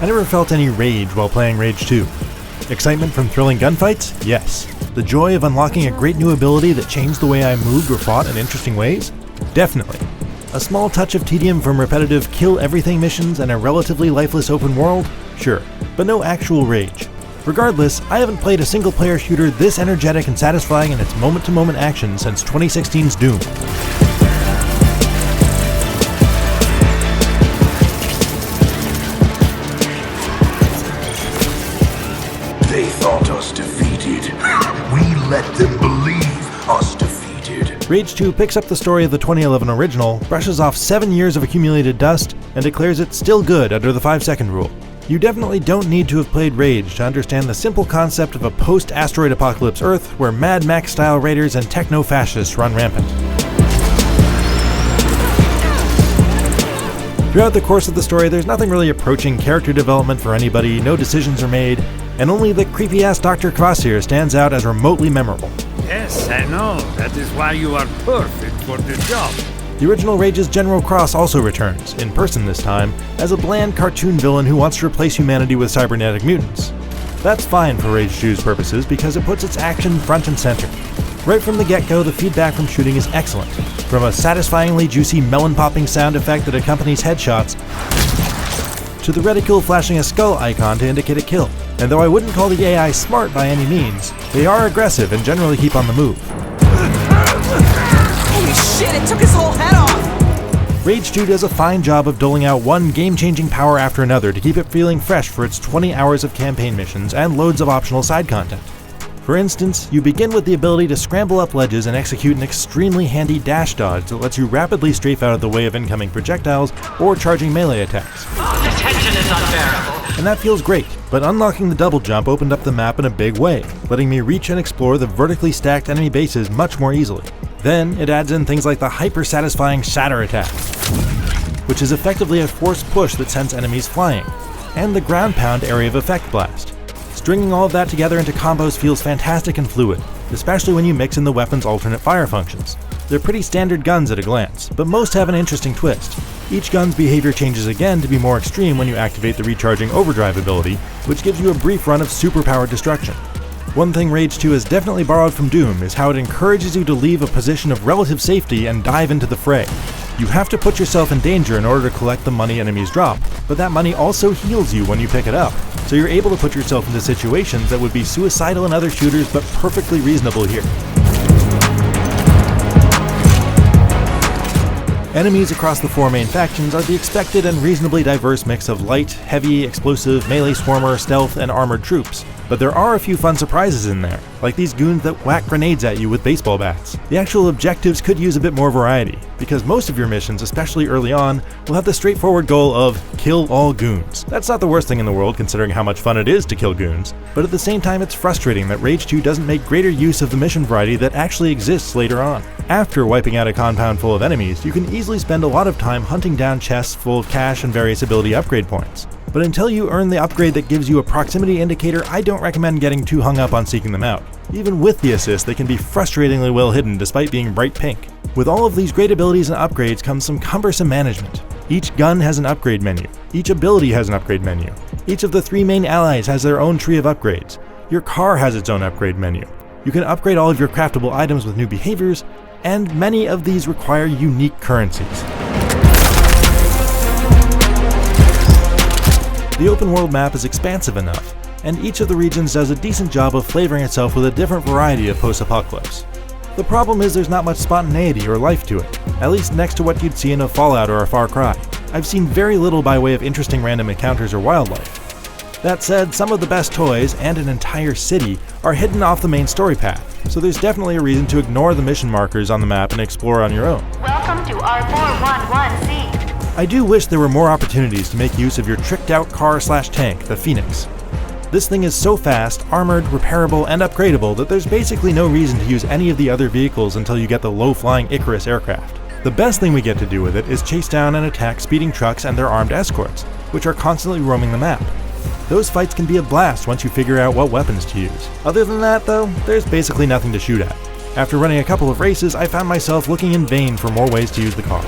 I never felt any rage while playing Rage 2. Excitement from thrilling gunfights? Yes. The joy of unlocking a great new ability that changed the way I moved or fought in interesting ways? Definitely. A small touch of tedium from repetitive kill everything missions and a relatively lifeless open world? Sure, but no actual rage. Regardless, I haven't played a single player shooter this energetic and satisfying in its moment-to-moment action since 2016's Doom. They thought us defeated. We let them believe us defeated. Rage 2 picks up the story of the 2011 original, brushes off 7 years of accumulated dust, and declares it still good under the 5-second rule. You definitely don't need to have played Rage to understand the simple concept of a post-asteroid apocalypse Earth where Mad Max-style raiders and techno-fascists run rampant. Throughout the course of the story, there's nothing really approaching character development for anybody, no decisions are made, and only the creepy-ass Dr. Kvasir stands out as remotely memorable. Yes, I know. That is why you are perfect for the job. The original Rage's General Cross also returns, in person this time, as a bland cartoon villain who wants to replace humanity with cybernetic mutants. That's fine for Rage 2's purposes because it puts its action front and center. Right from the get-go, the feedback from shooting is excellent. From a satisfyingly juicy melon-popping sound effect that accompanies headshots, to the reticule flashing a skull icon to indicate a kill. And though I wouldn't call the AI smart by any means, they are aggressive and generally keep on the move. Holy shit, it took his whole head off! Rage 2 does a fine job of doling out one game-changing power after another to keep it feeling fresh for its 20 hours of campaign missions and loads of optional side content. For instance, you begin with the ability to scramble up ledges and execute an extremely handy dash dodge that lets you rapidly strafe out of the way of incoming projectiles or charging melee attacks. The tension is unbearable. And that feels great, but unlocking the double jump opened up the map in a big way, letting me reach and explore the vertically stacked enemy bases much more easily. Then, it adds in things like the hyper-satisfying shatter attack, which is effectively a forced push that sends enemies flying, and the ground pound area of effect blast. Stringing all of that together into combos feels fantastic and fluid, especially when you mix in the weapon's alternate fire functions. They're pretty standard guns at a glance, but most have an interesting twist. Each gun's behavior changes again to be more extreme when you activate the recharging overdrive ability, which gives you a brief run of superpowered destruction. One thing Rage 2 has definitely borrowed from Doom is how it encourages you to leave a position of relative safety and dive into the fray. You have to put yourself in danger in order to collect the money enemies drop, but that money also heals you when you pick it up, so you're able to put yourself into situations that would be suicidal in other shooters but perfectly reasonable here. Enemies across the 4 main factions are the expected and reasonably diverse mix of light, heavy, explosive, melee swarmer, stealth, and armored troops. But there are a few fun surprises in there, like these goons that whack grenades at you with baseball bats. The actual objectives could use a bit more variety, because most of your missions, especially early on, will have the straightforward goal of kill all goons. That's not the worst thing in the world considering how much fun it is to kill goons, but at the same time it's frustrating that Rage 2 doesn't make greater use of the mission variety that actually exists later on. After wiping out a compound full of enemies, you can easily spend a lot of time hunting down chests full of cash and various ability upgrade points. But until you earn the upgrade that gives you a proximity indicator, I don't recommend getting too hung up on seeking them out. Even with the assist, they can be frustratingly well hidden despite being bright pink. With all of these great abilities and upgrades comes some cumbersome management. Each gun has an upgrade menu. Each ability has an upgrade menu. Each of the 3 main allies has their own tree of upgrades. Your car has its own upgrade menu. You can upgrade all of your craftable items with new behaviors, and many of these require unique currencies. The open world map is expansive enough, and each of the regions does a decent job of flavoring itself with a different variety of post-apocalypse. The problem is there's not much spontaneity or life to it, at least next to what you'd see in a Fallout or a Far Cry. I've seen very little by way of interesting random encounters or wildlife. That said, some of the best toys, and an entire city, are hidden off the main story path, so there's definitely a reason to ignore the mission markers on the map and explore on your own. Welcome to R411C. I do wish there were more opportunities to make use of your tricked-out car/tank, the Phoenix. This thing is so fast, armored, repairable, and upgradable that there's basically no reason to use any of the other vehicles until you get the low-flying Icarus aircraft. The best thing we get to do with it is chase down and attack speeding trucks and their armed escorts, which are constantly roaming the map. Those fights can be a blast once you figure out what weapons to use. Other than that, though, there's basically nothing to shoot at. After running a couple of races, I found myself looking in vain for more ways to use the car.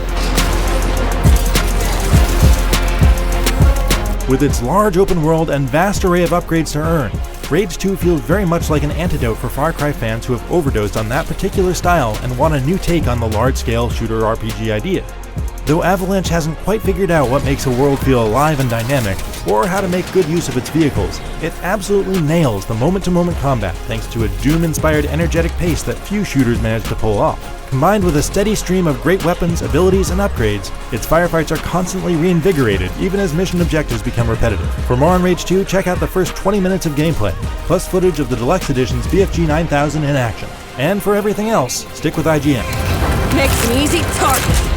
With its large open world and vast array of upgrades to earn, Rage 2 feels very much like an antidote for Far Cry fans who have overdosed on that particular style and want a new take on the large-scale shooter RPG idea. Though Avalanche hasn't quite figured out what makes a world feel alive and dynamic, or how to make good use of its vehicles, it absolutely nails the moment-to-moment combat thanks to a Doom-inspired energetic pace that few shooters manage to pull off. Combined with a steady stream of great weapons, abilities, and upgrades, its firefights are constantly reinvigorated even as mission objectives become repetitive. For more on Rage 2, check out the first 20 minutes of gameplay, plus footage of the Deluxe Edition's BFG 9000 in action. And for everything else, stick with IGN. Makes an easy target.